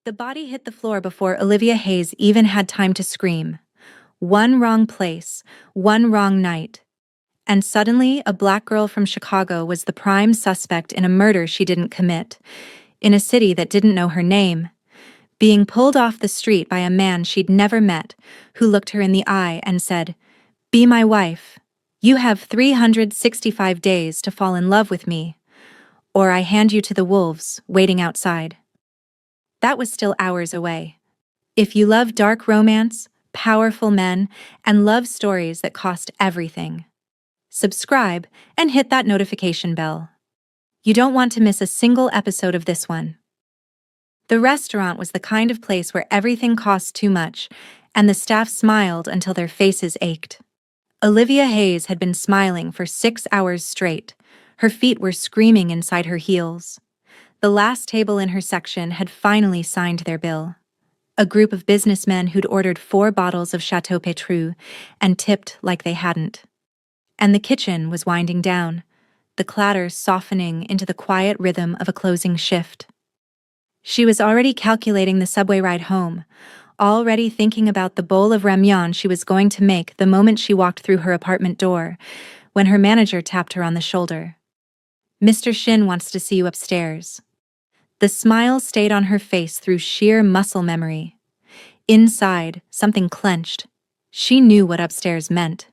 The body hit the floor before Olivia Hayes even had time to scream. One wrong place, one wrong night. And suddenly, a black girl from Chicago was the prime suspect in a murder she didn't commit, in a city that didn't know her name, being pulled off the street by a man she'd never met, who looked her in the eye and said, "Be my wife. You have 365 days to fall in love with me, or I hand you to the wolves waiting outside." That was still hours away. If you love dark romance, powerful men, and love stories that cost everything, subscribe and hit that notification bell. You don't want to miss a single episode of this one. The restaurant was the kind of place where everything cost too much, and the staff smiled until their faces ached. Olivia Hayes had been smiling for 6 hours straight. Her feet were screaming inside her heels. The last table in her section had finally signed their bill. A group of businessmen who'd ordered 4 bottles of Chateau Petrus and tipped like they hadn't. And the kitchen was winding down, the clatter softening into the quiet rhythm of a closing shift. She was already calculating the subway ride home, already thinking about the bowl of ramyeon she was going to make the moment she walked through her apartment door, when her manager tapped her on the shoulder. "Mr. Shin wants to see you upstairs." The smile stayed on her face through sheer muscle memory. Inside, something clenched. She knew what upstairs meant.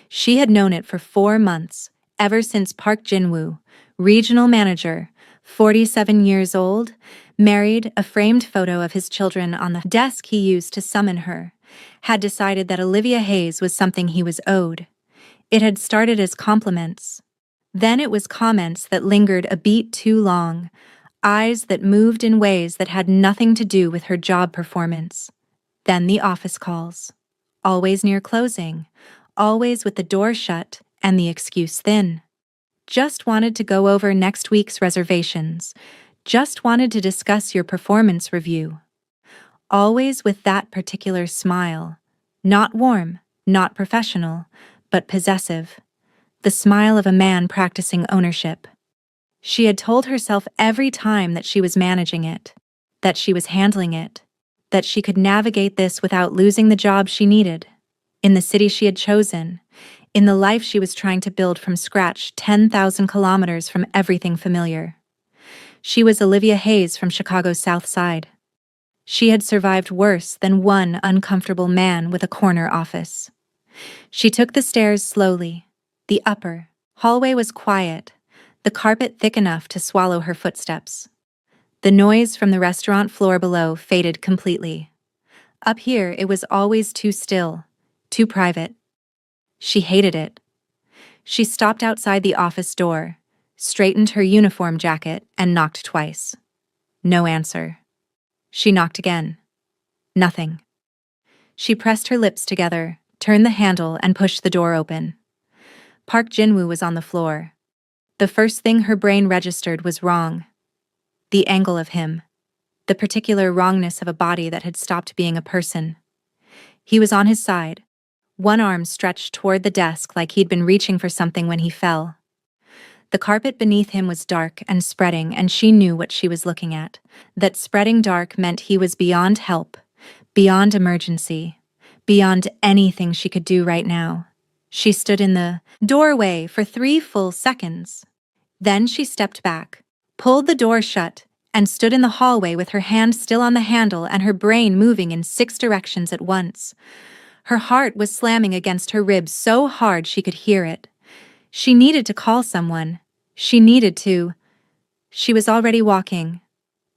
She had known it for 4 months, ever since Park Jin-woo, regional manager, 47 years old, married, a framed photo of his children on the desk he used to summon her, had decided that Olivia Hayes was something he was owed. It had started as compliments. Then it was comments that lingered a beat too long, eyes that moved in ways that had nothing to do with her job performance. Then the office calls. Always near closing, always with the door shut and the excuse thin. Just wanted to go over next week's reservations. Just wanted to discuss your performance review. Always with that particular smile. Not warm, not professional, but possessive. The smile of a man practicing ownership. She had told herself every time that she was managing it, that she was handling it, that she could navigate this without losing the job she needed, in the city she had chosen, in the life she was trying to build from scratch 10,000 kilometers from everything familiar. She was Olivia Hayes from Chicago's South Side. She had survived worse than one uncomfortable man with a corner office. She took the stairs slowly. The upper hallway was quiet, the carpet thick enough to swallow her footsteps. The noise from the restaurant floor below faded completely. Up here, it was always too still, too private. She hated it. She stopped outside the office door, straightened her uniform jacket, and knocked twice. No answer. She knocked again. Nothing. She pressed her lips together, turned the handle, and pushed the door open. Park Jin-woo was on the floor. The first thing her brain registered was wrong. The angle of him. The particular wrongness of a body that had stopped being a person. He was on his side, one arm stretched toward the desk like he'd been reaching for something when he fell. The carpet beneath him was dark and spreading, and she knew what she was looking at. That spreading dark meant he was beyond help, beyond emergency, beyond anything she could do right now. She stood in the doorway for 3 full seconds. Then she stepped back, pulled the door shut, and stood in the hallway with her hand still on the handle and her brain moving in 6 directions at once. Her heart was slamming against her ribs so hard she could hear it. She needed to call someone. She needed to. She was already walking.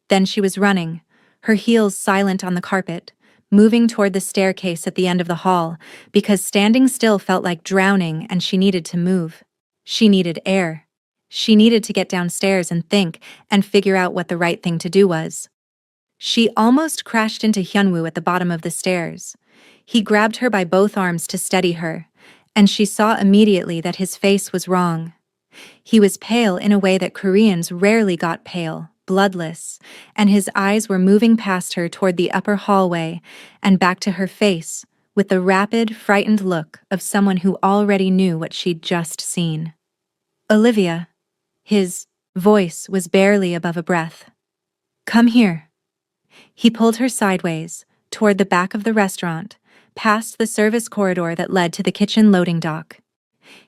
Then she was running, her heels silent on the carpet, moving toward the staircase at the end of the hall, because standing still felt like drowning and she needed to move. She needed air. She needed to get downstairs and think and figure out what the right thing to do was. She almost crashed into Hyunwoo at the bottom of the stairs. He grabbed her by both arms to steady her, and she saw immediately that his face was wrong. He was pale in a way that Koreans rarely got pale, bloodless, and his eyes were moving past her toward the upper hallway and back to her face, with the rapid, frightened look of someone who already knew what she'd just seen. "Olivia." His voice was barely above a breath. "Come here." He pulled her sideways, toward the back of the restaurant, past the service corridor that led to the kitchen loading dock.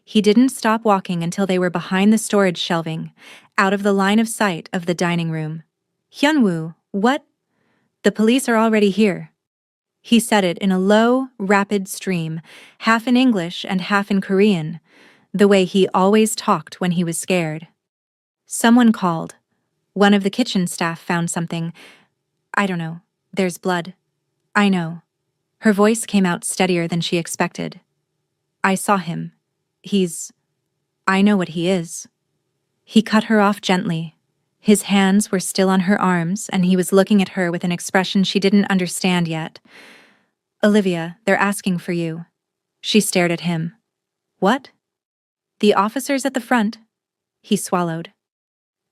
He didn't stop walking until they were behind the storage shelving, out of the line of sight of the dining room. Hyunwoo, what? The police are already here. He said it in a low, rapid stream, half in English and half in Korean, the way he always talked when he was scared. Someone called. One of the kitchen staff found something. I don't know. There's blood. I know. Her voice came out steadier than she expected. I saw him. I know what he is. He cut her off gently. His hands were still on her arms, and he was looking at her with an expression she didn't understand yet. Olivia, they're asking for you. She stared at him. What? The officers at the front? He swallowed.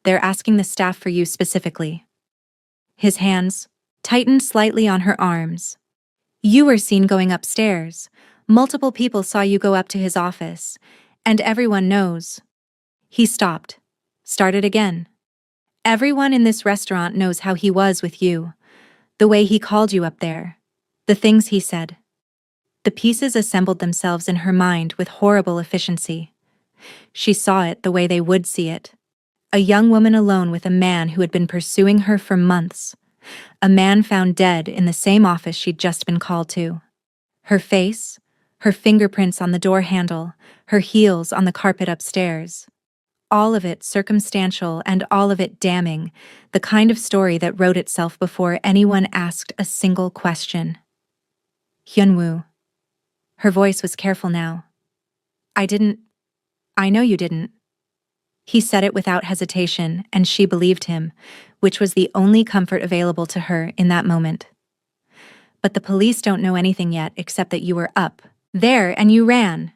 They're asking the staff for you specifically. His hands tightened slightly on her arms. You were seen going upstairs. Multiple people saw you go up to his office, and everyone knows. He stopped. Started again. Everyone in this restaurant knows how he was with you. The way he called you up there. The things he said. The pieces assembled themselves in her mind with horrible efficiency. She saw it the way they would see it. A young woman alone with a man who had been pursuing her for months. A man found dead in the same office she'd just been called to. Her face, her fingerprints on the door handle, her heels on the carpet upstairs. All of it circumstantial and all of it damning, the kind of story that wrote itself before anyone asked a single question. Hyunwoo. Her voice was careful now. I know you didn't. He said it without hesitation, and she believed him, which was the only comfort available to her in that moment. But the police don't know anything yet except that you were up there and you ran.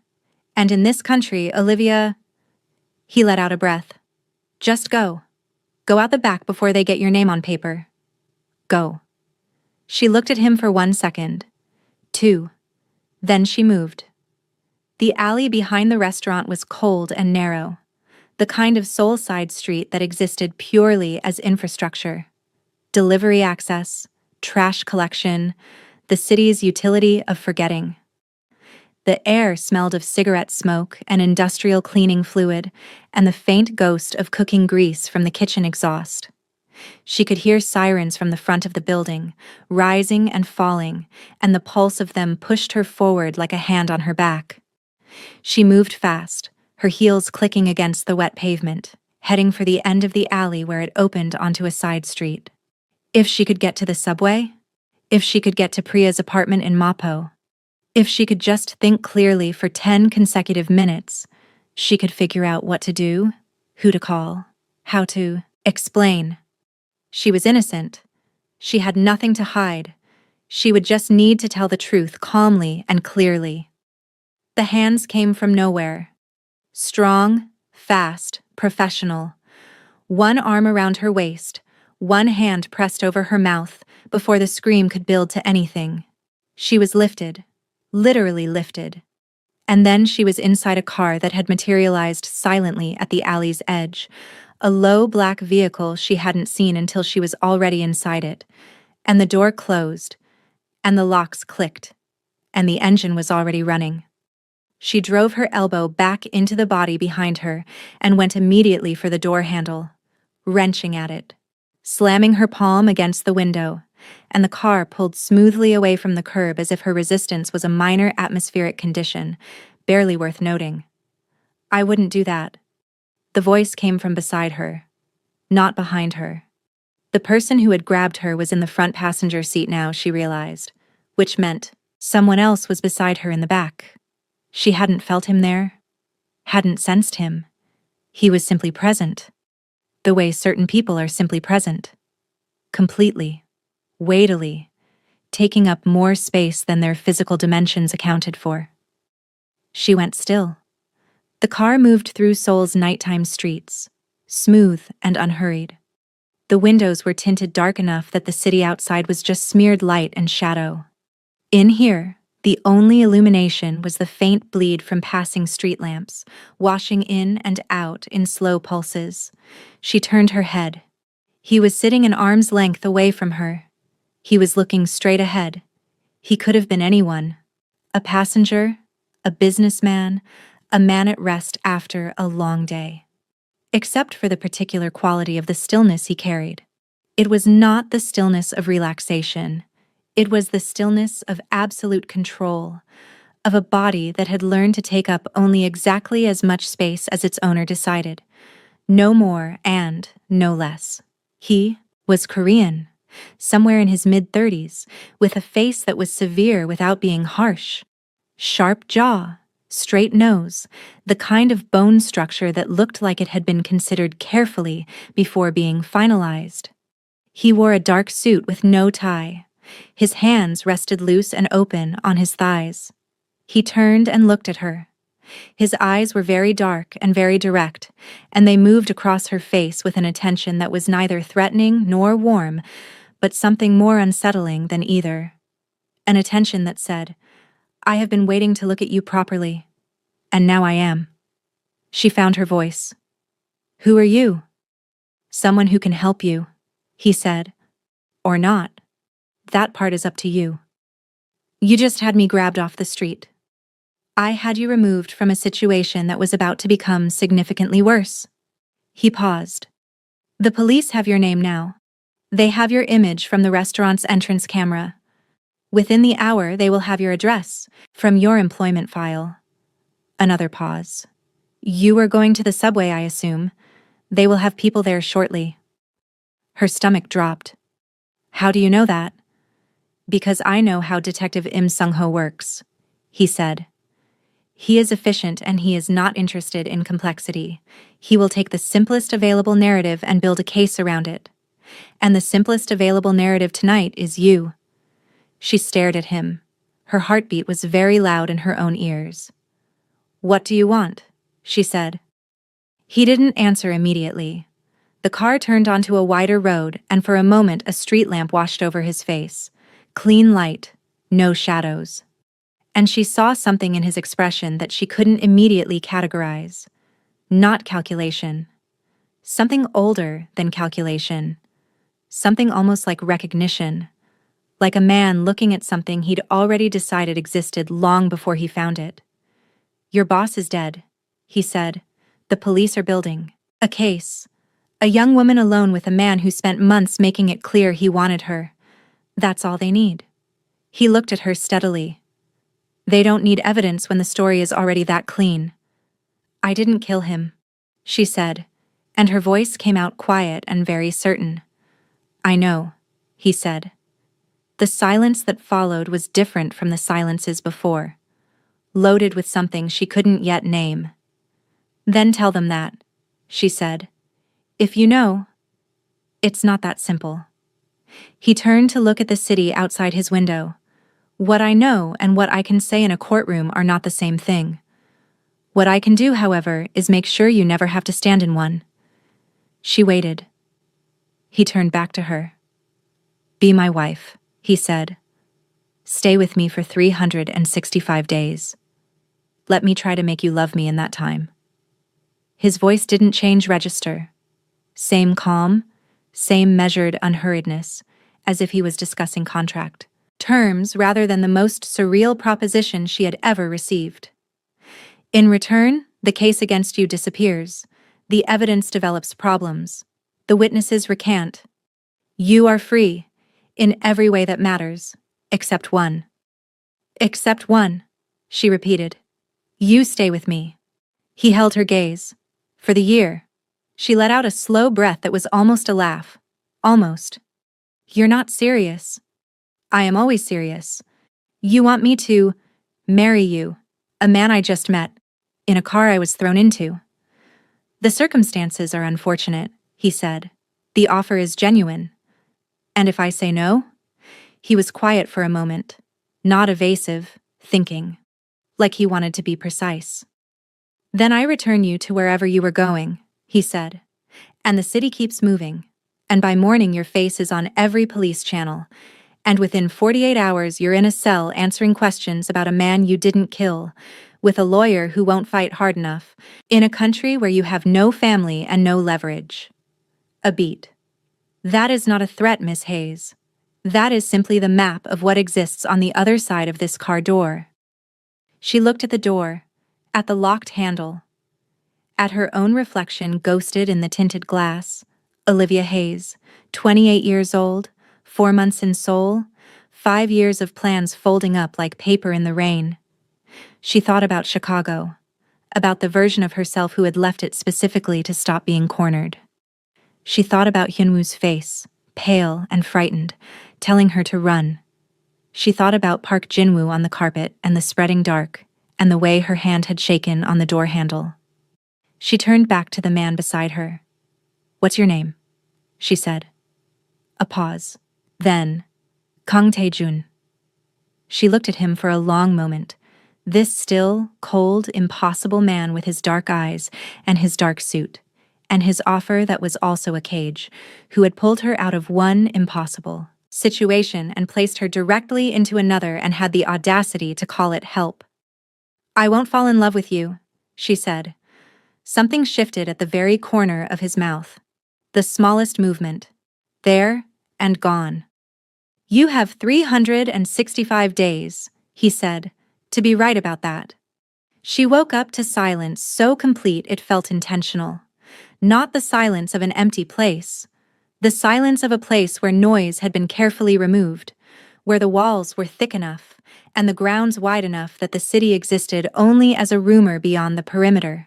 And in this country, Olivia... He let out a breath. Just go. Go out the back before they get your name on paper. Go. She looked at him for 1 second. 2. Then she moved. The alley behind the restaurant was cold and narrow, the kind of soul-side street that existed purely as infrastructure. Delivery access, trash collection, the city's utility of forgetting. The air smelled of cigarette smoke and industrial cleaning fluid, and the faint ghost of cooking grease from the kitchen exhaust. She could hear sirens from the front of the building, rising and falling, and the pulse of them pushed her forward like a hand on her back. She moved fast, her heels clicking against the wet pavement, heading for the end of the alley where it opened onto a side street. If she could get to the subway? If she could get to Priya's apartment in Mapo? If she could just think clearly for 10 consecutive minutes, she could figure out what to do, who to call, how to explain. She was innocent. She had nothing to hide. She would just need to tell the truth calmly and clearly. The hands came from nowhere. Strong, fast, professional. One arm around her waist, one hand pressed over her mouth before the scream could build to anything. She was lifted, literally lifted. And then she was inside a car that had materialized silently at the alley's edge, a low black vehicle she hadn't seen until she was already inside it, and the door closed, and the locks clicked, and the engine was already running. She drove her elbow back into the body behind her and went immediately for the door handle, wrenching at it, slamming her palm against the window, and the car pulled smoothly away from the curb as if her resistance was a minor atmospheric condition, barely worth noting. I wouldn't do that. The voice came from beside her, not behind her. The person who had grabbed her was in the front passenger seat now, she realized, which meant someone else was beside her in the back. She hadn't felt him there, hadn't sensed him. He was simply present, the way certain people are simply present. Completely, weightily, taking up more space than their physical dimensions accounted for. She went still. The car moved through Seoul's nighttime streets, smooth and unhurried. The windows were tinted dark enough that the city outside was just smeared light and shadow. In here, the only illumination was the faint bleed from passing street lamps, washing in and out in slow pulses. She turned her head. He was sitting an arm's length away from her, He was looking straight ahead. He could have been anyone. A passenger, a businessman, a man at rest after a long day. Except for the particular quality of the stillness he carried. It was not the stillness of relaxation. It was the stillness of absolute control, of a body that had learned to take up only exactly as much space as its owner decided. No more and no less. He was Korean, somewhere in his mid-30s, with a face that was severe without being harsh. Sharp jaw, straight nose, the kind of bone structure that looked like it had been considered carefully before being finalized. He wore a dark suit with no tie. His hands rested loose and open on his thighs. He turned and looked at her. His eyes were very dark and very direct, and they moved across her face with an attention that was neither threatening nor warm, but something more unsettling than either. An attention that said, "I have been waiting to look at you properly, and now I am." She found her voice. "Who are you?" "Someone who can help you," he said. "Or not. That part is up to you. You just had me grabbed off the street. I had you removed from a situation that was about to become significantly worse." He paused. "The police have your name now. They have your image from the restaurant's entrance camera. Within the hour, they will have your address from your employment file." Another pause. "You are going to the subway, I assume. They will have people there shortly." Her stomach dropped. "How do you know that?" "Because I know how Detective Im Sung-ho works," he said. "He is efficient and he is not interested in complexity. He will take the simplest available narrative and build a case around it. And the simplest available narrative tonight is you." She stared at him. Her heartbeat was very loud in her own ears. "What do you want?" she said. He didn't answer immediately. The car turned onto a wider road, and for a moment a street lamp washed over his face. Clean light, no shadows. And she saw something in his expression that she couldn't immediately categorize. Not calculation. Something older than calculation. Something almost like recognition. Like a man looking at something he'd already decided existed long before he found it. "Your boss is dead," he said. "The police are building a case. A young woman alone with a man who spent months making it clear he wanted her. That's all they need." He looked at her steadily. "They don't need evidence when the story is already that clean." "I didn't kill him," she said, and her voice came out quiet and very certain. "I know," he said. The silence that followed was different from the silences before, loaded with something she couldn't yet name. "Then tell them that," she said. "If you know, it's not that simple." He turned to look at the city outside his window. "What I know and what I can say in a courtroom are not the same thing. What I can do, however, is make sure you never have to stand in one." She waited. He turned back to her. "Be my wife," he said. "Stay with me for 365 days. Let me try to make you love me in that time." His voice didn't change register. Same calm, same measured unhurriedness, as if he was discussing contract terms rather than the most surreal proposition she had ever received. "In return, the case against you disappears. The evidence develops problems. The witnesses recant. You are free, in every way that matters, except one." "Except one," she repeated. "You stay with me." He held her gaze. "For the year." She let out a slow breath that was almost a laugh. "Almost. You're not serious." "I am always serious. You want me to marry you, a man I just met, in a car I was thrown into." "The circumstances are unfortunate," he said. "The offer is genuine." "And if I say no?" He was quiet for a moment, not evasive, thinking, like he wanted to be precise. "Then I return you to wherever you were going," he said. "And the city keeps moving, and by morning your face is on every police channel, and within 48 hours you're in a cell answering questions about a man you didn't kill, with a lawyer who won't fight hard enough, in a country where you have no family and no leverage." A beat. "That is not a threat, Miss Hayes. That is simply the map of what exists on the other side of this car door. She looked at the door, at the locked handle, at her own reflection ghosted in the tinted glass. Olivia Hayes, 28 years old, 4 months in Seoul, 5 years of plans folding up like paper in the rain. She thought about Chicago, about the version of herself who had left it specifically to stop being cornered. She thought about Hyunwoo's face, pale and frightened, telling her to run. She thought about Park Jinwoo on the carpet and the spreading dark, and the way her hand had shaken on the door handle. She turned back to the man beside her. "What's your name?" she said. A pause. Then, Kang Tae-jun. She looked at him for a long moment. This still, cold, impossible man with his dark eyes and his dark suit, and his offer that was also a cage, who had pulled her out of one impossible situation and placed her directly into another and had the audacity to call it help. "I won't fall in love with you," she said. Something shifted at the very corner of his mouth. The smallest movement. There and gone. "You have 365 days, he said, to be right about that. She woke up to silence so complete it felt intentional. Not the silence of an empty place. The silence of a place where noise had been carefully removed, where the walls were thick enough and the grounds wide enough that the city existed only as a rumor beyond the perimeter.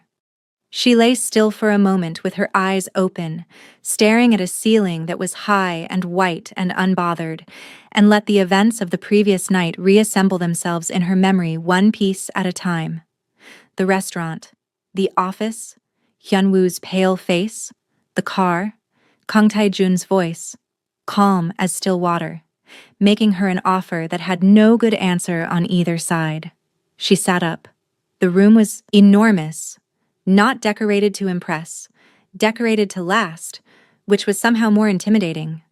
She lay still for a moment with her eyes open, staring at a ceiling that was high and white and unbothered, and let the events of the previous night reassemble themselves in her memory one piece at a time. The restaurant, the office, Hyunwoo's pale face, the car, Kang Tae-jun's voice, calm as still water, making her an offer that had no good answer on either side. She sat up. The room was enormous. Not decorated to impress, decorated to last, which was somehow more intimidating.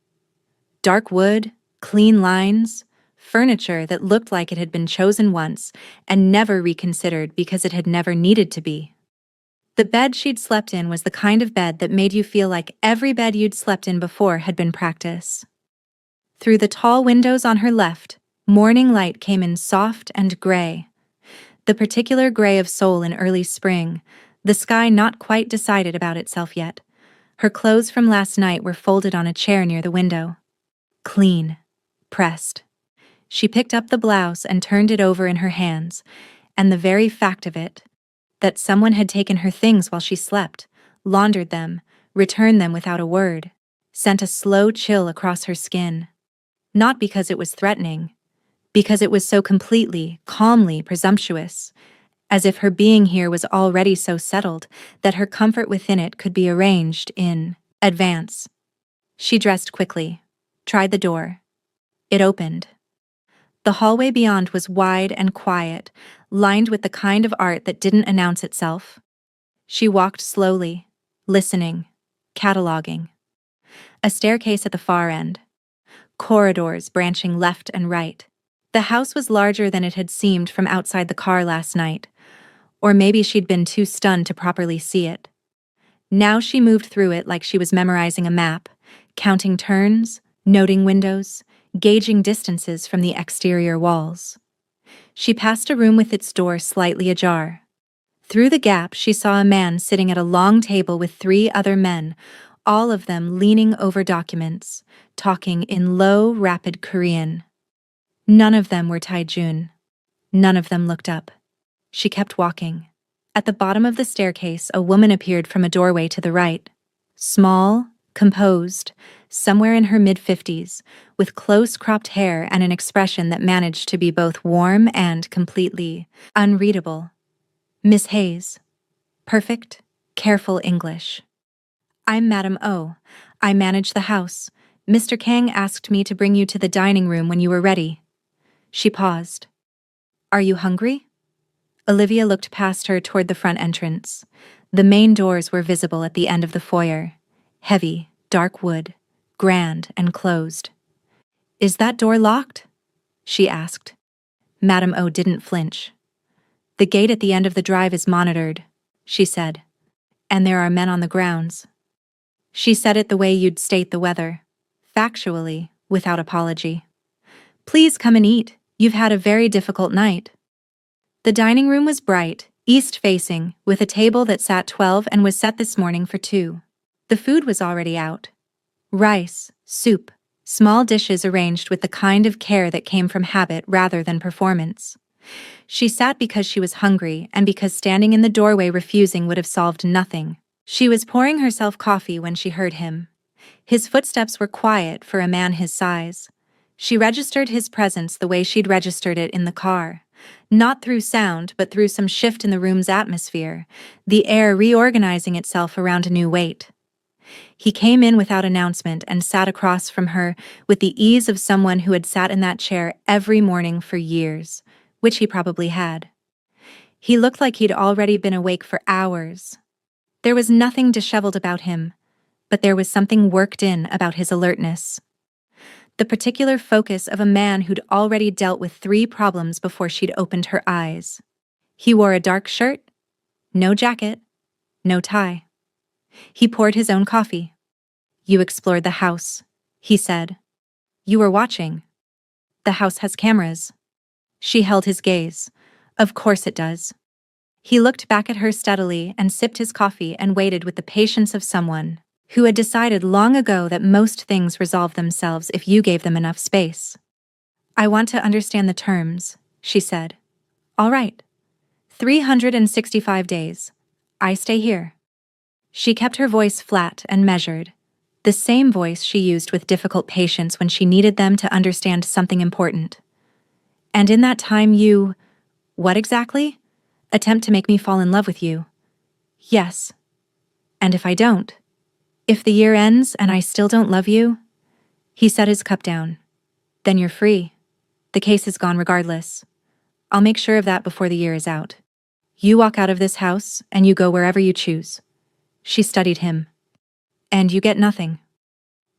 Dark wood, clean lines, furniture that looked like it had been chosen once and never reconsidered because it had never needed to be. The bed she'd slept in was the kind of bed that made you feel like every bed you'd slept in before had been practice. Through the tall windows on her left, morning light came in soft and gray. The particular gray of Seoul in early spring, the sky not quite decided about itself yet. Her clothes from last night were folded on a chair near the window. Clean. Pressed. She picked up the blouse and turned it over in her hands, and the very fact of it, that someone had taken her things while she slept, laundered them, returned them without a word, sent a slow chill across her skin. Not because it was threatening, because it was so completely, calmly presumptuous, as if her being here was already so settled that her comfort within it could be arranged in advance. She dressed quickly, tried the door. It opened. The hallway beyond was wide and quiet, lined with the kind of art that didn't announce itself. She walked slowly, listening, cataloging. A staircase at the far end. Corridors branching left and right. The house was larger than it had seemed from outside the car last night. Or maybe she'd been too stunned to properly see it. Now she moved through it like she was memorizing a map, counting turns, noting windows, gauging distances from the exterior walls. She passed a room with its door slightly ajar. Through the gap, she saw a man sitting at a long table with 3 other men, all of them leaning over documents, talking in low, rapid Korean. None of them were Tae-jun. None of them looked up. She kept walking. At the bottom of the staircase, a woman appeared from a doorway to the right. Small, composed, somewhere in her mid-50s, with close-cropped hair and an expression that managed to be both warm and completely unreadable. Miss Hayes. Perfect, careful English. "I'm Madam O. I manage the house. Mr. Kang asked me to bring you to the dining room when you were ready." She paused. "Are you hungry?" Olivia looked past her toward the front entrance. The main doors were visible at the end of the foyer. Heavy, dark wood, grand and closed. "Is that door locked?" she asked. Madam O didn't flinch. "The gate at the end of the drive is monitored," she said. "And there are men on the grounds." She said it the way you'd state the weather. Factually, without apology. "Please come and eat. You've had a very difficult night." The dining room was bright, east-facing, with a table that sat 12 and was set this morning for 2. The food was already out. Rice, soup, small dishes arranged with the kind of care that came from habit rather than performance. She sat because she was hungry and because standing in the doorway refusing would have solved nothing. She was pouring herself coffee when she heard him. His footsteps were quiet for a man his size. She registered his presence the way she'd registered it in the car. Not through sound, but through some shift in the room's atmosphere, the air reorganizing itself around a new weight. He came in without announcement and sat across from her with the ease of someone who had sat in that chair every morning for years, which he probably had. He looked like he'd already been awake for hours. There was nothing disheveled about him, but there was something worked in about his alertness. The particular focus of a man who'd already dealt with 3 problems before she'd opened her eyes. He wore a dark shirt, no jacket, no tie. He poured his own coffee. "You explored the house," he said. "You were watching. The house has cameras." She held his gaze. "Of course it does." He looked back at her steadily and sipped his coffee and waited with the patience of someone who had decided long ago that most things resolve themselves if you gave them enough space. "I want to understand the terms," she said. "All right. 365 days. I stay here." She kept her voice flat and measured, the same voice she used with difficult patients when she needed them to understand something important. "And in that time you— what exactly? Attempt to make me fall in love with you." "Yes." "And if I don't? If the year ends and I still don't love you?" He set his cup down. "Then you're free. The case is gone regardless. I'll make sure of that before the year is out. You walk out of this house and you go wherever you choose." She studied him. "And you get nothing."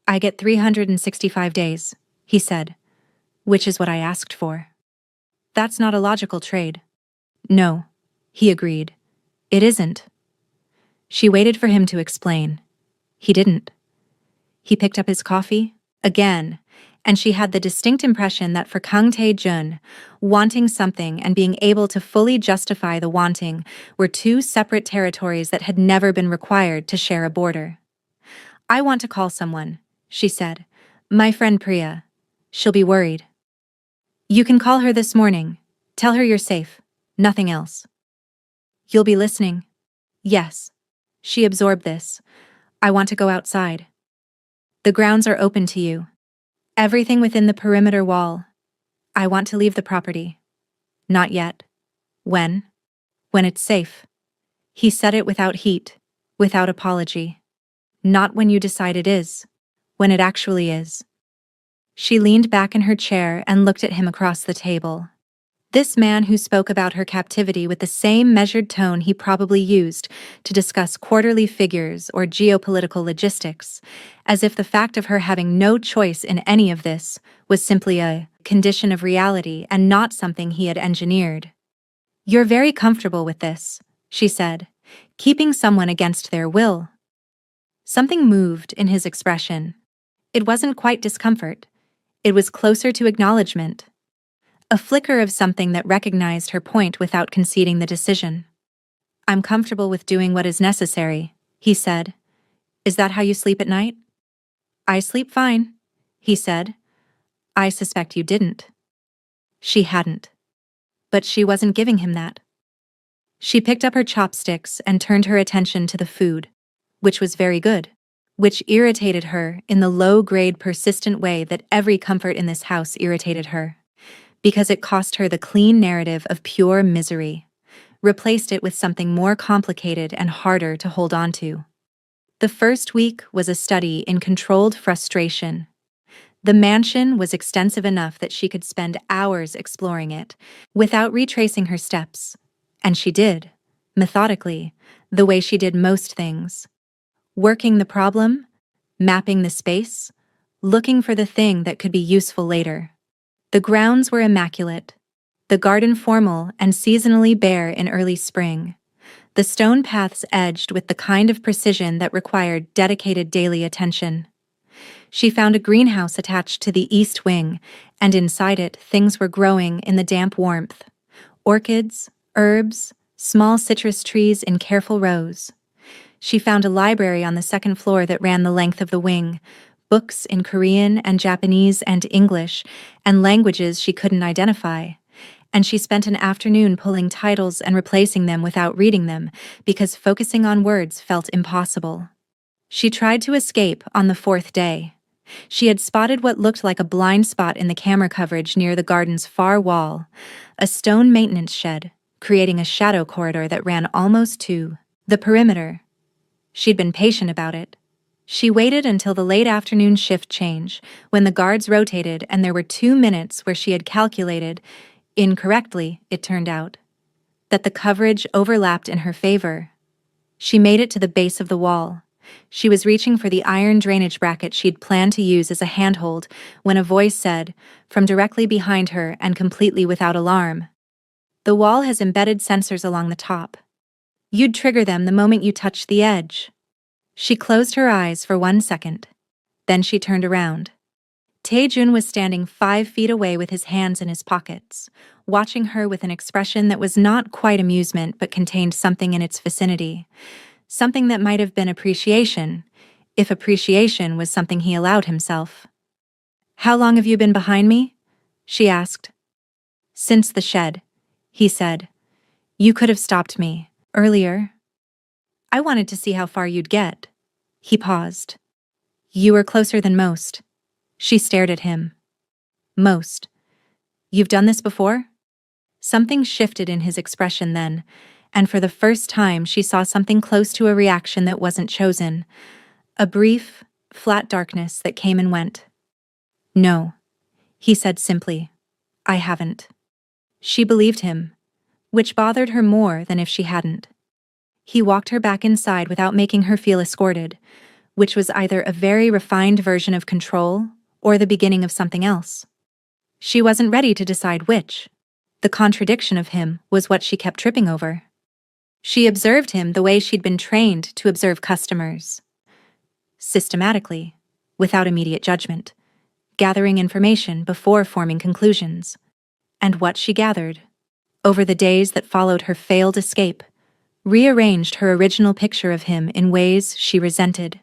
"I get 365 days, he said, "which is what I asked for." "That's not a logical trade." "No," he agreed. "It isn't." She waited for him to explain. He didn't. He picked up his coffee, again, and she had the distinct impression that for Kang Tae-jun, wanting something and being able to fully justify the wanting were 2 separate territories that had never been required to share a border. "I want to call someone," she said. "My friend Priya. She'll be worried." "You can call her this morning. Tell her you're safe. Nothing else." "You'll be listening?" "Yes." She absorbed this. "I want to go outside." "The grounds are open to you. Everything within the perimeter wall." "I want to leave the property." "Not yet." "When?" "When it's safe." He said it without heat, without apology. "Not when you decide it is. When it actually is." She leaned back in her chair and looked at him across the table. This man who spoke about her captivity with the same measured tone he probably used to discuss quarterly figures or geopolitical logistics, as if the fact of her having no choice in any of this was simply a condition of reality and not something he had engineered. "You're very comfortable with this," she said, "keeping someone against their will." Something moved in his expression. It wasn't quite discomfort. It was closer to acknowledgement. A flicker of something that recognized her point without conceding the decision. "I'm comfortable with doing what is necessary," he said. "Is that how you sleep at night?" "I sleep fine," he said. "I suspect you didn't." She hadn't. But she wasn't giving him that. She picked up her chopsticks and turned her attention to the food, which was very good, which irritated her in the low-grade persistent way that every comfort in this house irritated her. Because it cost her the clean narrative of pure misery, replaced it with something more complicated and harder to hold on to. The first week was a study in controlled frustration. The mansion was extensive enough that she could spend hours exploring it, without retracing her steps, and she did, methodically, the way she did most things. Working the problem, mapping the space, looking for the thing that could be useful later. The grounds were immaculate, the garden formal and seasonally bare in early spring, the stone paths edged with the kind of precision that required dedicated daily attention. She found a greenhouse attached to the east wing, and inside it, things were growing in the damp warmth. Orchids, herbs, small citrus trees in careful rows. She found a library on the second floor that ran the length of the wing, books in Korean and Japanese and English, and languages she couldn't identify. And she spent an afternoon pulling titles and replacing them without reading them, because focusing on words felt impossible. She tried to escape on the fourth day. She had spotted what looked like a blind spot in the camera coverage near the garden's far wall, a stone maintenance shed, creating a shadow corridor that ran almost to the perimeter. She'd been patient about it. She waited until the late afternoon shift change, when the guards rotated and there were 2 minutes where she had calculated, incorrectly, it turned out, that the coverage overlapped in her favor. She made it to the base of the wall. She was reaching for the iron drainage bracket she'd planned to use as a handhold when a voice said, from directly behind her and completely without alarm, "The wall has embedded sensors along the top. You'd trigger them the moment you touched the edge." She closed her eyes for 1 second. Then she turned around. Tae-jun was standing 5 feet away with his hands in his pockets, watching her with an expression that was not quite amusement but contained something in its vicinity. Something that might have been appreciation, if appreciation was something he allowed himself. "How long have you been behind me?" she asked. "Since the shed," he said. "You could have stopped me earlier. I wanted to see how far you'd get." He paused. "You were closer than most." She stared at him. "Most. You've done this before?" Something shifted in his expression then, and for the first time she saw something close to a reaction that wasn't chosen. A brief, flat darkness that came and went. "No," he said simply. "I haven't." She believed him, which bothered her more than if she hadn't. He walked her back inside without making her feel escorted, which was either a very refined version of control or the beginning of something else. She wasn't ready to decide which. The contradiction of him was what she kept tripping over. She observed him the way she'd been trained to observe customers. Systematically, without immediate judgment, gathering information before forming conclusions. And what she gathered, over the days that followed her failed escape, rearranged her original picture of him in ways she resented.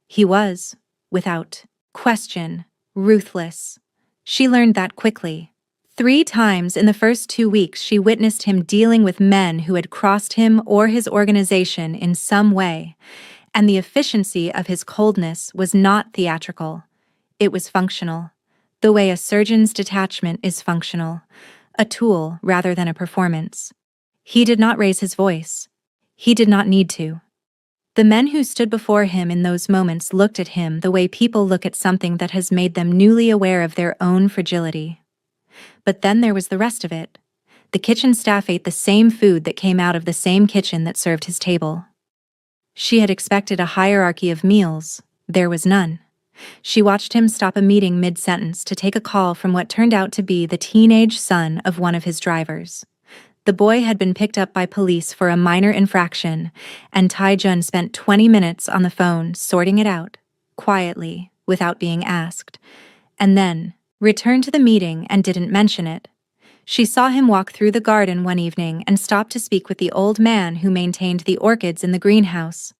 He was, without question, ruthless. She learned that quickly. 3 times in the first 2 weeks she witnessed him dealing with men who had crossed him or his organization in some way, and the efficiency of his coldness was not theatrical. It was functional, the way a surgeon's detachment is functional, a tool rather than a performance. He did not raise his voice. He did not need to. The men who stood before him in those moments looked at him the way people look at something that has made them newly aware of their own fragility. But then there was the rest of it. The kitchen staff ate the same food that came out of the same kitchen that served his table. She had expected a hierarchy of meals. There was none. She watched him stop a meeting mid-sentence to take a call from what turned out to be the teenage son of one of his drivers. The boy had been picked up by police for a minor infraction, and Tae-jun spent 20 minutes on the phone sorting it out, quietly, without being asked, and then returned to the meeting and didn't mention it. She saw him walk through the garden one evening and stop to speak with the old man who maintained the orchids in the greenhouse.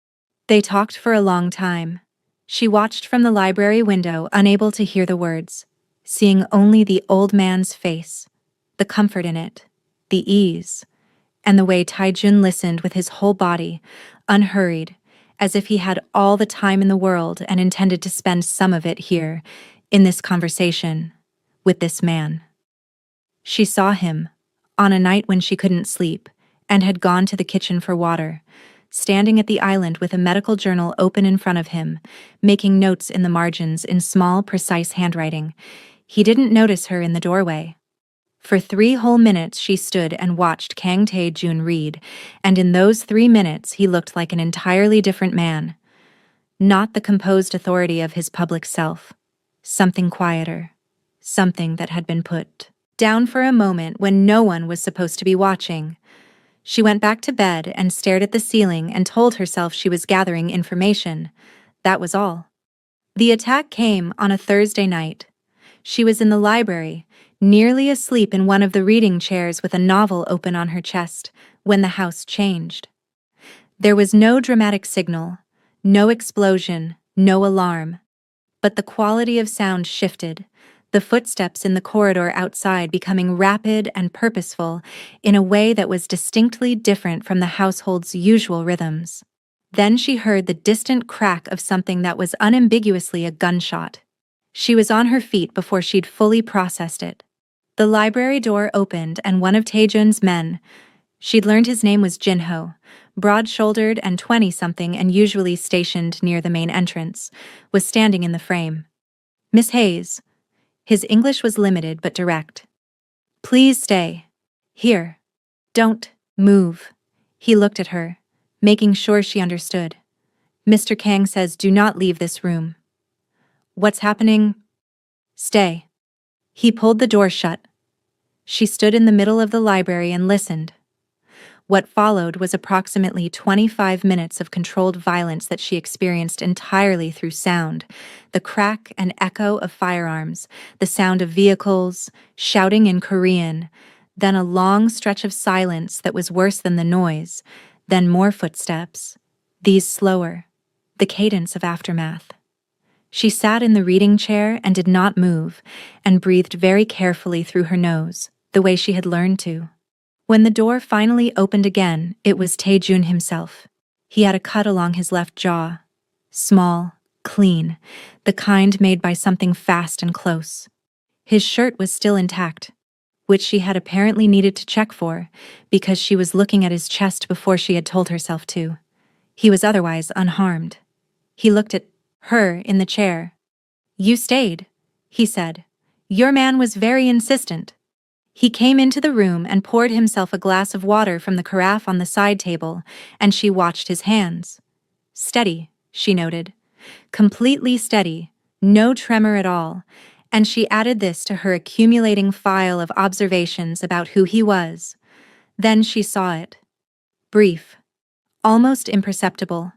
They talked for a long time. She watched from the library window, unable to hear the words, seeing only the old man's face, the comfort in it, the ease, and the way Tae-jun listened with his whole body, unhurried, as if he had all the time in the world and intended to spend some of it here, in this conversation, with this man. She saw him, on a night when she couldn't sleep, and had gone to the kitchen for water, standing at the island with a medical journal open in front of him, making notes in the margins in small, precise handwriting. He didn't notice her in the doorway. For 3 whole minutes she stood and watched Kang Tae-jun read, and in those 3 minutes he looked like an entirely different man. Not the composed authority of his public self. Something quieter. Something that had been put down for a moment when no one was supposed to be watching. She went back to bed and stared at the ceiling and told herself she was gathering information. That was all. The attack came on a Thursday night. She was in the library, nearly asleep in one of the reading chairs with a novel open on her chest, when the house changed. There was no dramatic signal, no explosion, no alarm. But the quality of sound shifted, the footsteps in the corridor outside becoming rapid and purposeful in a way that was distinctly different from the household's usual rhythms. Then she heard the distant crack of something that was unambiguously a gunshot. She was on her feet before she'd fully processed it. The library door opened and one of Taejun's men, she'd learned his name was Jinho, broad-shouldered and 20-something and usually stationed near the main entrance, was standing in the frame. "Miss Hayes." His English was limited but direct. "Please stay. Here. Don't move." He looked at her, making sure she understood. "Mr. Kang says do not leave this room." "What's happening?" "Stay." He pulled the door shut. She stood in the middle of the library and listened. What followed was approximately 25 minutes of controlled violence that she experienced entirely through sound, the crack and echo of firearms, the sound of vehicles, shouting in Korean, then a long stretch of silence that was worse than the noise, then more footsteps, these slower, the cadence of aftermath. She sat in the reading chair and did not move, and breathed very carefully through her nose, the way she had learned to. When the door finally opened again, it was Taejun himself. He had a cut along his left jaw. Small, clean, the kind made by something fast and close. His shirt was still intact, which she had apparently needed to check for, because she was looking at his chest before she had told herself to. He was otherwise unharmed. He looked at her in the chair. "You stayed," he said. "Your man was very insistent." He came into the room and poured himself a glass of water from the carafe on the side table, and she watched his hands. Steady, she noted. Completely steady, no tremor at all, and she added this to her accumulating file of observations about who he was. Then she saw it. Brief. Almost imperceptible.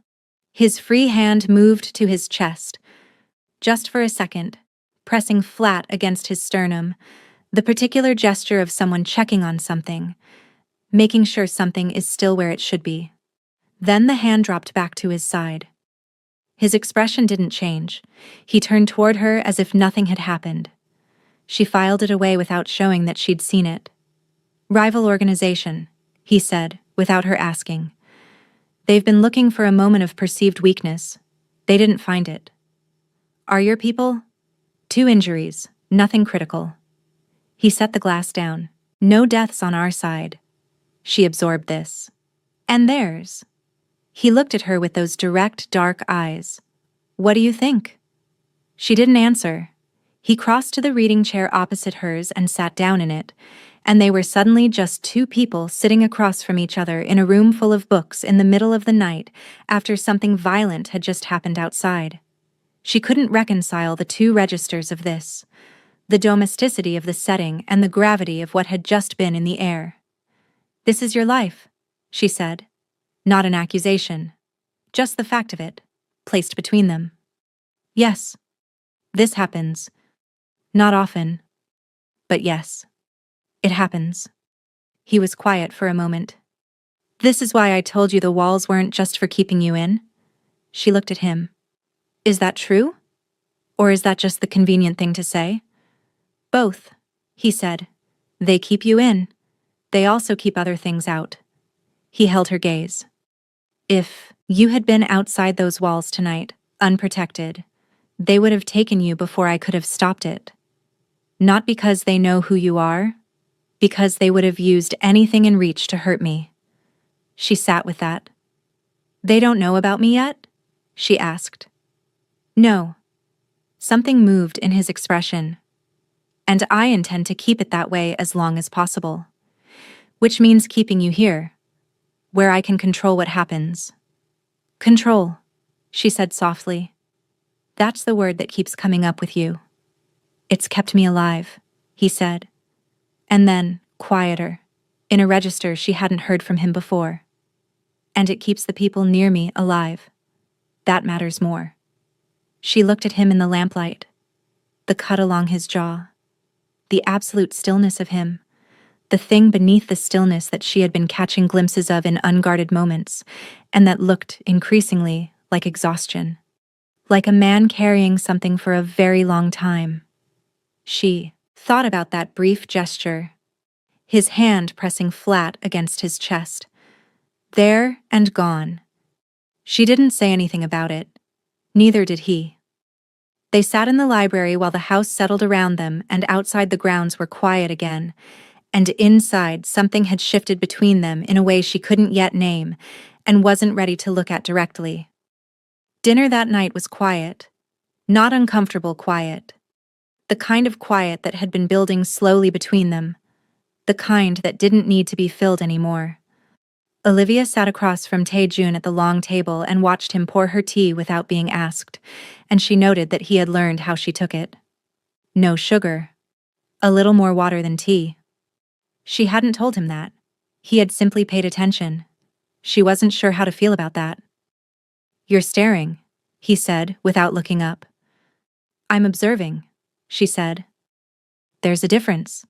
His free hand moved to his chest. Just for a second, pressing flat against his sternum, the particular gesture of someone checking on something, making sure something is still where it should be. Then the hand dropped back to his side. His expression didn't change. He turned toward her as if nothing had happened. She filed it away without showing that she'd seen it. "Rival organization," he said, without her asking. "They've been looking for a moment of perceived weakness. They didn't find it." "Are your people?" "2 injuries, nothing critical." He set the glass down. "No deaths on our side." She absorbed this. "And theirs?" He looked at her with those direct, dark eyes. "What do you think?" She didn't answer. He crossed to the reading chair opposite hers and sat down in it, and they were suddenly just 2 people sitting across from each other in a room full of books in the middle of the night after something violent had just happened outside. She couldn't reconcile the 2 registers of this. The domesticity of the setting and the gravity of what had just been in the air. "This is your life," she said. Not an accusation. Just the fact of it, placed between them. "Yes. This happens. Not often. But yes. It happens." He was quiet for a moment. "This is why I told you the walls weren't just for keeping you in." She looked at him. "Is that true? Or is that just the convenient thing to say?" "Both," he said. "They keep you in. They also keep other things out." He held her gaze. "If you had been outside those walls tonight, unprotected, they would have taken you before I could have stopped it. Not because they know who you are, because they would have used anything in reach to hurt me." She sat with that. "They don't know about me yet?" she asked. "No." Something moved in his expression. "And I intend to keep it that way as long as possible. Which means keeping you here, where I can control what happens." "Control," she said softly. "That's the word that keeps coming up with you." "It's kept me alive," he said. And then, quieter, in a register she hadn't heard from him before. "And it keeps the people near me alive. That matters more." She looked at him in the lamplight, the cut along his jaw, the absolute stillness of him, the thing beneath the stillness that she had been catching glimpses of in unguarded moments, and that looked increasingly like exhaustion, like a man carrying something for a very long time. She thought about that brief gesture, his hand pressing flat against his chest. There and gone. She didn't say anything about it. Neither did he. They sat in the library while the house settled around them and outside the grounds were quiet again, and inside something had shifted between them in a way she couldn't yet name and wasn't ready to look at directly. Dinner that night was quiet, not uncomfortable quiet. The kind of quiet that had been building slowly between them, the kind that didn't need to be filled anymore. Olivia sat across from Tae-jun at the long table and watched him pour her tea without being asked, and she noted that he had learned how she took it. No sugar. A little more water than tea. She hadn't told him that. He had simply paid attention. She wasn't sure how to feel about that. "You're staring," he said without looking up. "I'm observing," she said. "There's a difference."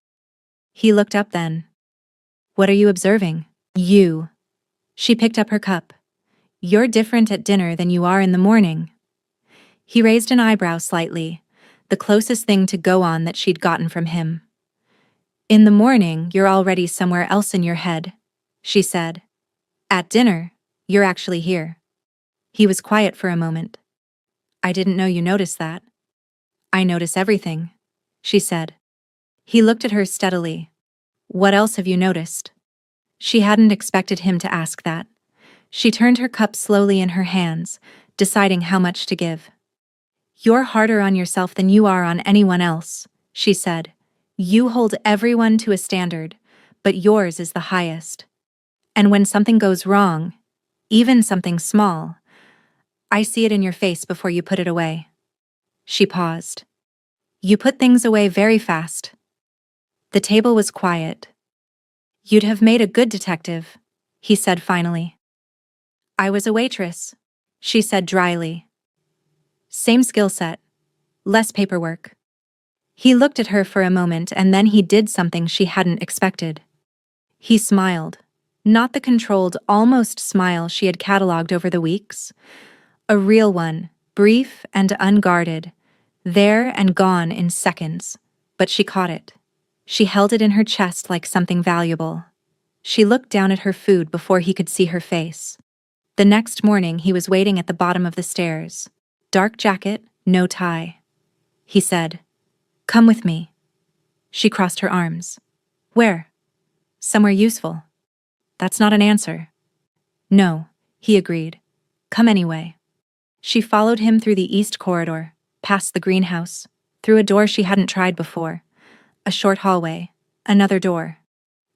He looked up then. "What are you observing?" "You." She picked up her cup. "You're different at dinner than you are in the morning." He raised an eyebrow slightly, the closest thing to go on that she'd gotten from him. "In the morning, you're already somewhere else in your head," she said. "At dinner, you're actually here." He was quiet for a moment. "I didn't know you noticed that." "I notice everything," she said. He looked at her steadily. "What else have you noticed?" She hadn't expected him to ask that. She turned her cup slowly in her hands, deciding how much to give. "You're harder on yourself than you are on anyone else," she said. "You hold everyone to a standard, but yours is the highest. And when something goes wrong, even something small, I see it in your face before you put it away." She paused. "You put things away very fast." The table was quiet. "You'd have made a good detective," he said finally. "I was a waitress," she said dryly. "Same skill set. Less paperwork." He looked at her for a moment and then he did something she hadn't expected. He smiled. Not the controlled, almost smile she had catalogued over the weeks. A real one, brief and unguarded, there and gone in seconds. But she caught it. She held it in her chest like something valuable. She looked down at her food before he could see her face. The next morning he was waiting at the bottom of the stairs. Dark jacket, no tie. He said, "Come with me." She crossed her arms. "Where?" "Somewhere useful." "That's not an answer." "No," he agreed. "Come anyway." She followed him through the east corridor, past the greenhouse, through a door she hadn't tried before. A short hallway, another door.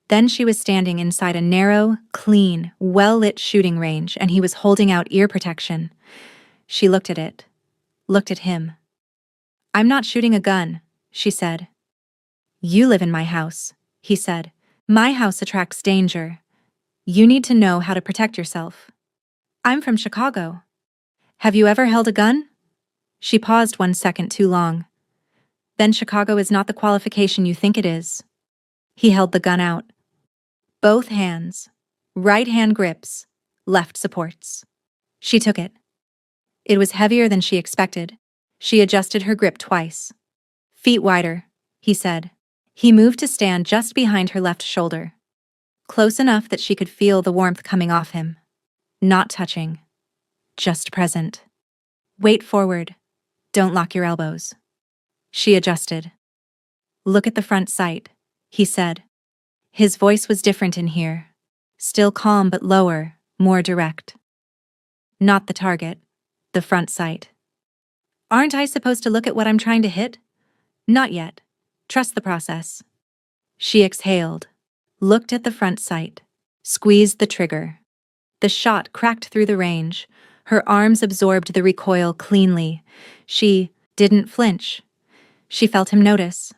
Then she was standing inside a narrow, clean, well-lit shooting range and he was holding out ear protection. She looked at it. Looked at him. "I'm not shooting a gun," she said. "You live in my house," he said. "My house attracts danger. You need to know how to protect yourself." "I'm from Chicago." "Have you ever held a gun?" She paused 1 second too long. "Then Chicago is not the qualification you think it is." He held the gun out. Both hands. Right hand grips, left supports. She took it. It was heavier than she expected. She adjusted her grip twice. "Feet wider," he said. He moved to stand just behind her left shoulder. Close enough that she could feel the warmth coming off him. Not touching. Just present. "Weight forward. Don't lock your elbows." She adjusted. "Look at the front sight," he said. His voice was different in here. Still calm but lower, more direct. "Not the target. The front sight." "Aren't I supposed to look at what I'm trying to hit?" "Not yet. Trust the process." She exhaled, looked at the front sight, squeezed the trigger. The shot cracked through the range. Her arms absorbed the recoil cleanly. She didn't flinch. She felt him notice.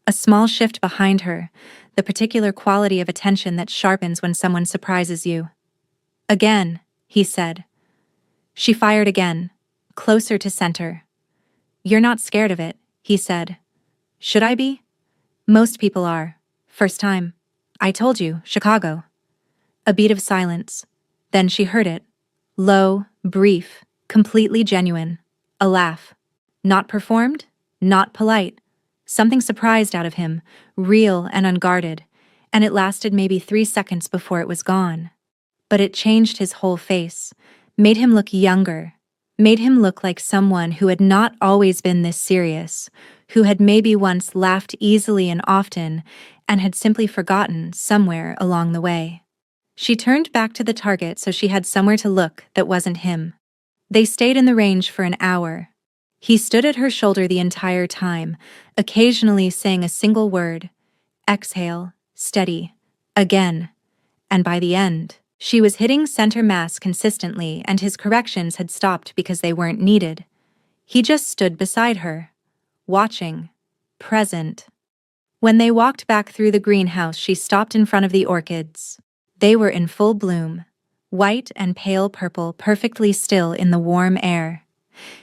A small shift behind her, the particular quality of attention that sharpens when someone surprises you. "Again," he said. She fired again, closer to center. "You're not scared of it," he said. "Should I be?" "Most people are. First time. I told you, Chicago." A beat of silence. Then she heard it. Low, brief, completely genuine. A laugh. Not performed, not polite. Something surprised out of him, real and unguarded, and it lasted maybe 3 seconds before it was gone. But it changed his whole face, made him look younger, made him look like someone who had not always been this serious, who had maybe once laughed easily and often, and had simply forgotten somewhere along the way. She turned back to the target so she had somewhere to look that wasn't him. They stayed in the range for an hour. He stood at her shoulder the entire time, occasionally saying a single word. Exhale, steady, again. And by the end, she was hitting center mass consistently, and his corrections had stopped because they weren't needed. He just stood beside her, watching, present. When they walked back through the greenhouse, she stopped in front of the orchids. They were in full bloom, white and pale purple, perfectly still in the warm air.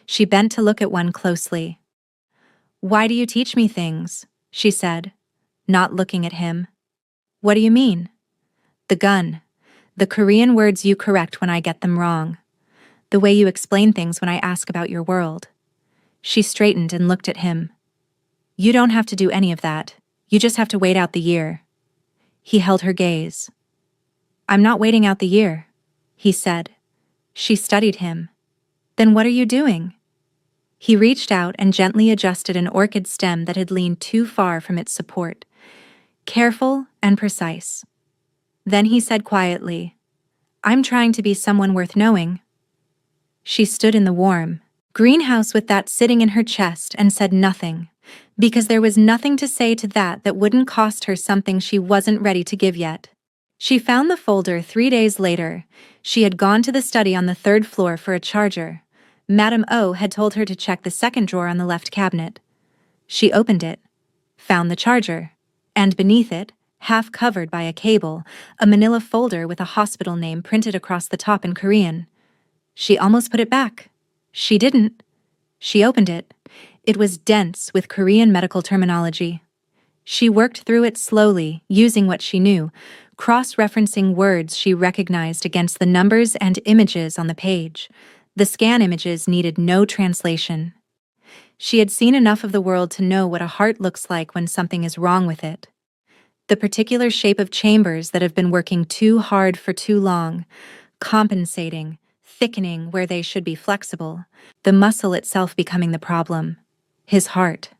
She bent to look at one closely. "Why do you teach me things?" she said, not looking at him. "What do you mean?" "The gun. The Korean words you correct when I get them wrong. The way you explain things when I ask about your world." She straightened and looked at him. "You don't have to do any of that. You just have to wait out the year." He held her gaze. "I'm not waiting out the year," he said. She studied him. "Then what are you doing?" He reached out and gently adjusted an orchid stem that had leaned too far from its support. Careful and precise. Then he said quietly, "I'm trying to be someone worth knowing." She stood in the warm greenhouse with that sitting in her chest and said nothing, because there was nothing to say to that wouldn't cost her something she wasn't ready to give yet. She found the folder 3 days later. She had gone to the study on the 3rd floor for a charger. Madame O had told her to check the 2nd drawer on the left cabinet. She opened it, found the charger, and beneath it, half covered by a cable, a manila folder with a hospital name printed across the top in Korean. She almost put it back. She didn't. She opened it. It was dense with Korean medical terminology. She worked through it slowly, using what she knew, cross-referencing words she recognized against the numbers and images on the page. The scan images needed no translation. She had seen enough of the world to know what a heart looks like when something is wrong with it. The particular shape of chambers that have been working too hard for too long, compensating, thickening where they should be flexible, the muscle itself becoming the problem. His heart.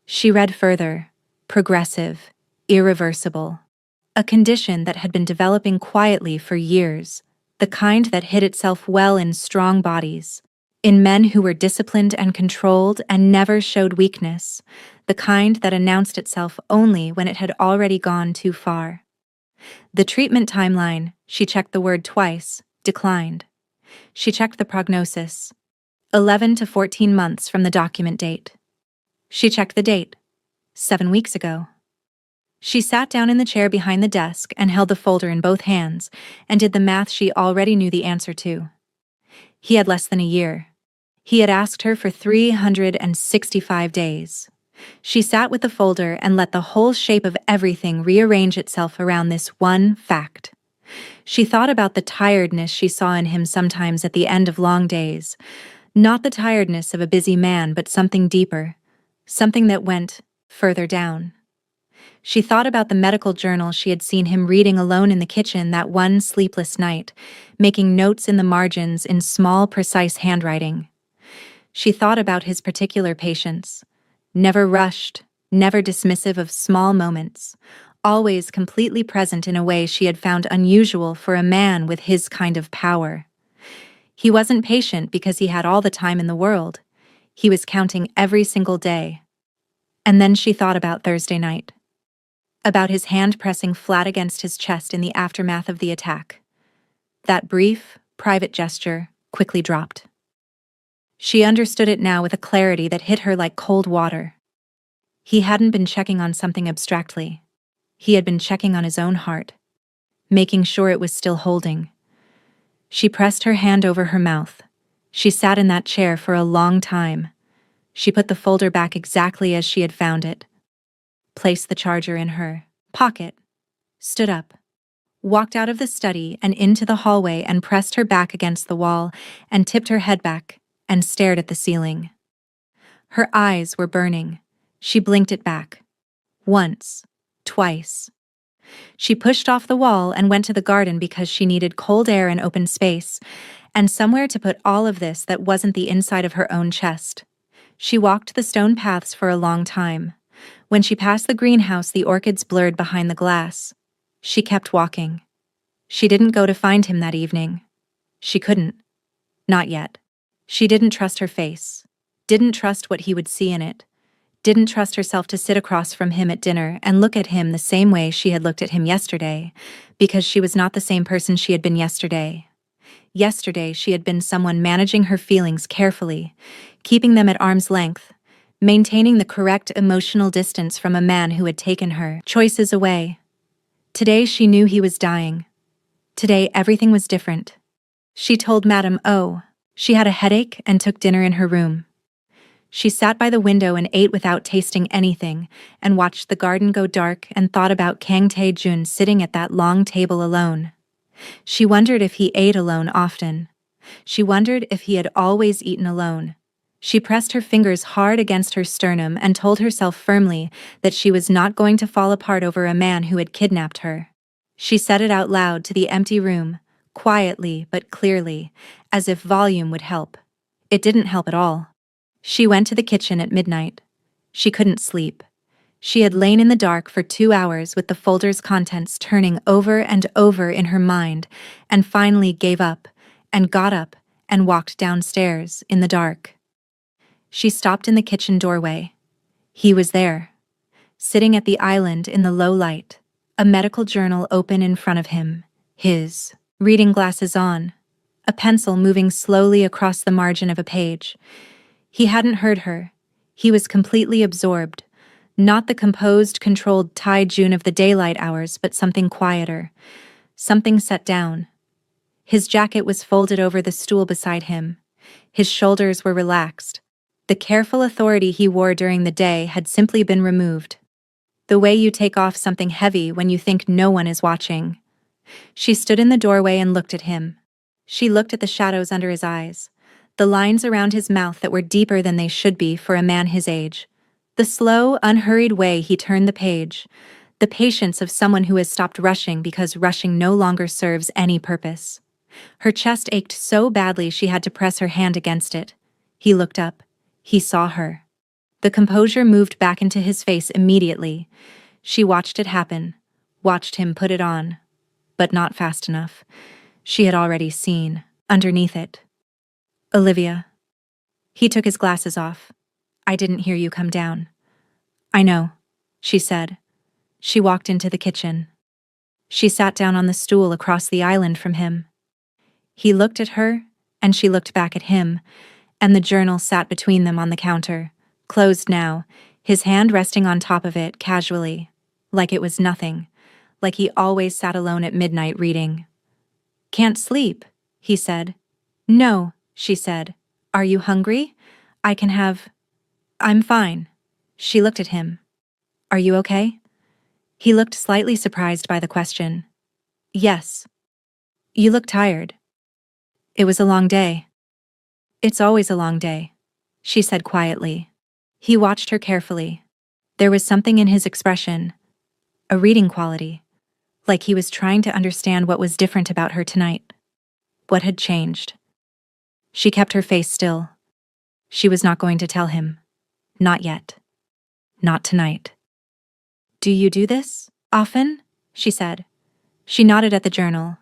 She read further. Progressive, irreversible. A condition that had been developing quietly for years, the kind that hid itself well in strong bodies, in men who were disciplined and controlled and never showed weakness, the kind that announced itself only when it had already gone too far. The treatment timeline, she checked the word twice, declined. She checked the prognosis. 11 to 14 months from the document date. She checked the date. 7 weeks ago. She sat down in the chair behind the desk and held the folder in both hands and did the math she already knew the answer to. He had less than a year. He had asked her for 365 days. She sat with the folder and let the whole shape of everything rearrange itself around this one fact. She thought about the tiredness she saw in him sometimes at the end of long days. Not the tiredness of a busy man, but something deeper, something that went further down. She thought about the medical journal she had seen him reading alone in the kitchen that one sleepless night, making notes in the margins in small, precise handwriting. She thought about his particular patience, never rushed, never dismissive of small moments, always completely present in a way she had found unusual for a man with his kind of power. He wasn't patient because he had all the time in the world. He was counting every single day. And then she thought about Thursday night. About his hand pressing flat against his chest in the aftermath of the attack. That brief, private gesture quickly dropped. She understood it now with a clarity that hit her like cold water. He hadn't been checking on something abstractly. He had been checking on his own heart, making sure it was still holding. She pressed her hand over her mouth. She sat in that chair for a long time. She put the folder back exactly as she had found it, placed the charger in her pocket, stood up, walked out of the study and into the hallway and pressed her back against the wall and tipped her head back and stared at the ceiling. Her eyes were burning. She blinked it back. Once, twice. She pushed off the wall and went to the garden because she needed cold air and open space, and somewhere to put all of this that wasn't the inside of her own chest. She walked the stone paths for a long time. When she passed the greenhouse, the orchids blurred behind the glass. She kept walking. She didn't go to find him that evening. She couldn't. Not yet. She didn't trust her face. Didn't trust what he would see in it. Didn't trust herself to sit across from him at dinner and look at him the same way she had looked at him yesterday, because she was not the same person she had been yesterday. Yesterday, she had been someone managing her feelings carefully, keeping them at arm's length, maintaining the correct emotional distance from a man who had taken her choices away. Today, she knew he was dying. Today, everything was different. She told Madame O she had a headache and took dinner in her room. She sat by the window and ate without tasting anything, and watched the garden go dark and thought about Kang Tae-jun sitting at that long table alone. She wondered if he ate alone often. She wondered if he had always eaten alone. She pressed her fingers hard against her sternum and told herself firmly that she was not going to fall apart over a man who had kidnapped her. She said it out loud to the empty room, quietly but clearly, as if volume would help. It didn't help at all. She went to the kitchen at midnight. She couldn't sleep. She had lain in the dark for 2 hours with the folder's contents turning over and over in her mind, and finally gave up, and got up, and walked downstairs in the dark. She stopped in the kitchen doorway. He was there, sitting at the island in the low light, a medical journal open in front of him, his reading glasses on, a pencil moving slowly across the margin of a page. He hadn't heard her. He was completely absorbed. Not the composed, controlled Tae-jun of the daylight hours, but something quieter. Something set down. His jacket was folded over the stool beside him. His shoulders were relaxed. The careful authority he wore during the day had simply been removed. The way you take off something heavy when you think no one is watching. She stood in the doorway and looked at him. She looked at the shadows under his eyes, the lines around his mouth that were deeper than they should be for a man his age, the slow, unhurried way he turned the page, the patience of someone who has stopped rushing because rushing no longer serves any purpose. Her chest ached so badly she had to press her hand against it. He looked up. He saw her. The composure moved back into his face immediately. She watched it happen, watched him put it on, but not fast enough. She had already seen, underneath it. Olivia. He took his glasses off. I didn't hear you come down. I know, she said. She walked into the kitchen. She sat down on the stool across the island from him. He looked at her, and she looked back at him, and the journal sat between them on the counter, closed now, his hand resting on top of it casually, like it was nothing, like he always sat alone at midnight reading. Can't sleep, he said. No, she said. Are you hungry? I can have... I'm fine. She looked at him. Are you okay? He looked slightly surprised by the question. Yes. You look tired. It was a long day. It's always a long day, she said quietly. He watched her carefully. There was something in his expression, a reading quality, like he was trying to understand what was different about her tonight. What had changed? She kept her face still. She was not going to tell him. Not yet. Not tonight. Do you do this often? She said. She nodded at the journal.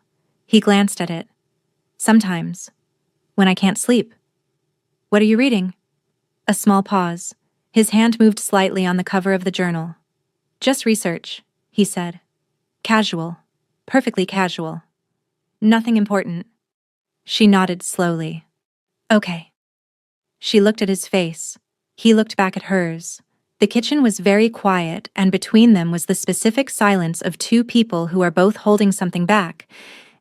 He glanced at it. Sometimes. When I can't sleep. What are you reading? A small pause. His hand moved slightly on the cover of the journal. Just research, he said. Casual. Perfectly casual. Nothing important. She nodded slowly. Okay. She looked at his face. He looked back at hers. The kitchen was very quiet, and between them was the specific silence of two people who are both holding something back,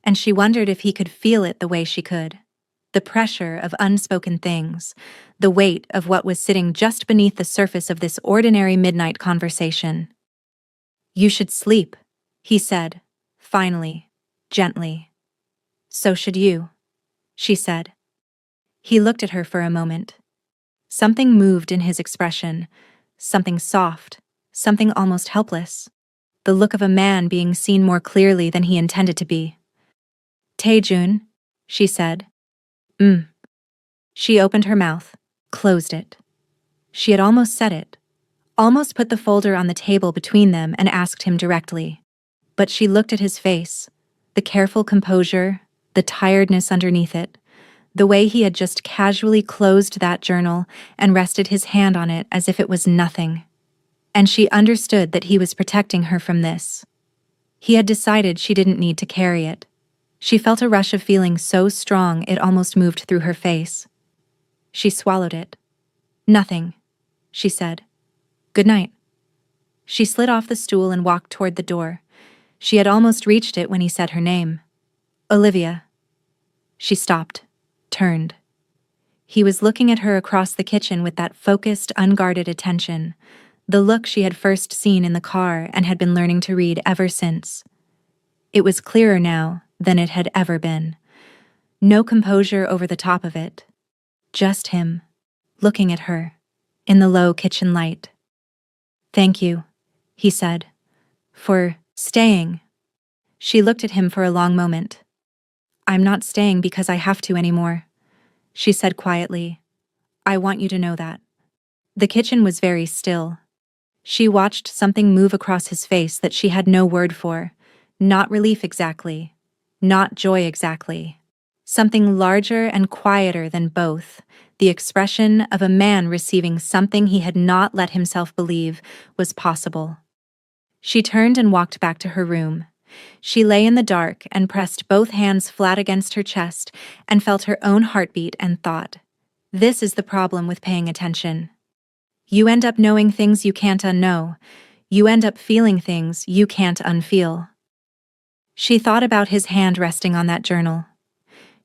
and she wondered if he could feel it the way she could. The pressure of unspoken things, the weight of what was sitting just beneath the surface of this ordinary midnight conversation. "You should sleep," he said, finally, gently. "So should you," she said. He looked at her for a moment. Something moved in his expression, something soft, something almost helpless. The look of a man being seen more clearly than he intended to be. "Taejun," she said. She opened her mouth, closed it. She had almost said it, almost put the folder on the table between them and asked him directly. But she looked at his face, the careful composure, the tiredness underneath it, the way he had just casually closed that journal and rested his hand on it as if it was nothing. And she understood that he was protecting her from this. He had decided she didn't need to carry it. She felt a rush of feeling so strong it almost moved through her face. She swallowed it. "Nothing," she said. "Good night." She slid off the stool and walked toward the door. She had almost reached it when he said her name. "Olivia." She stopped, turned. He was looking at her across the kitchen with that focused, unguarded attention, the look she had first seen in the car and had been learning to read ever since. It was clearer now than it had ever been. No composure over the top of it. Just him, looking at her, in the low kitchen light. "Thank you," he said, "for staying." She looked at him for a long moment. "I'm not staying because I have to anymore," she said quietly. "I want you to know that." The kitchen was very still. She watched something move across his face that she had no word for. Not relief exactly. Not joy exactly. Something larger and quieter than both. The expression of a man receiving something he had not let himself believe was possible. She turned and walked back to her room. She lay in the dark and pressed both hands flat against her chest and felt her own heartbeat and thought, "This is the problem with paying attention. You end up knowing things you can't unknow. You end up feeling things you can't unfeel." She thought about his hand resting on that journal.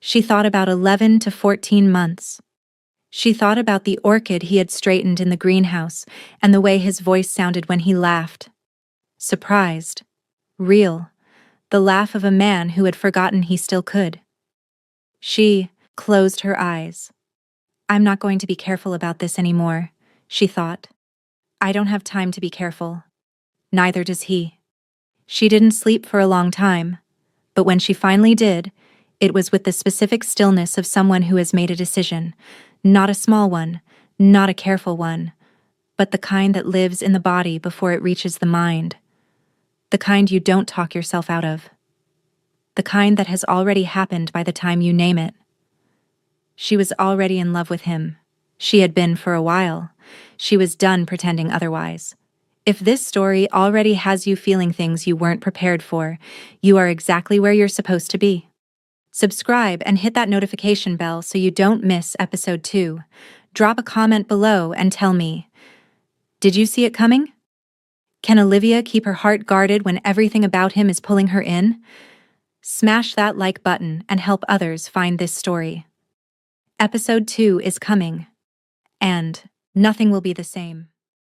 She thought about 11 to 14 months. She thought about the orchid he had straightened in the greenhouse and the way his voice sounded when he laughed. Surprised. Real. The laugh of a man who had forgotten he still could. She closed her eyes. "I'm not going to be careful about this anymore," she thought. "I don't have time to be careful. Neither does he." She didn't sleep for a long time, but when she finally did, it was with the specific stillness of someone who has made a decision, not a small one, not a careful one, but the kind that lives in the body before it reaches the mind. The kind you don't talk yourself out of. The kind that has already happened by the time you name it. She was already in love with him. She had been for a while. She was done pretending otherwise. If this story already has you feeling things you weren't prepared for, you are exactly where you're supposed to be. Subscribe and hit that notification bell so you don't miss episode 2. Drop a comment below and tell me, did you see it coming? Can Olivia keep her heart guarded when everything about him is pulling her in? Smash that like button and help others find this story. Episode 2 is coming, and nothing will be the same.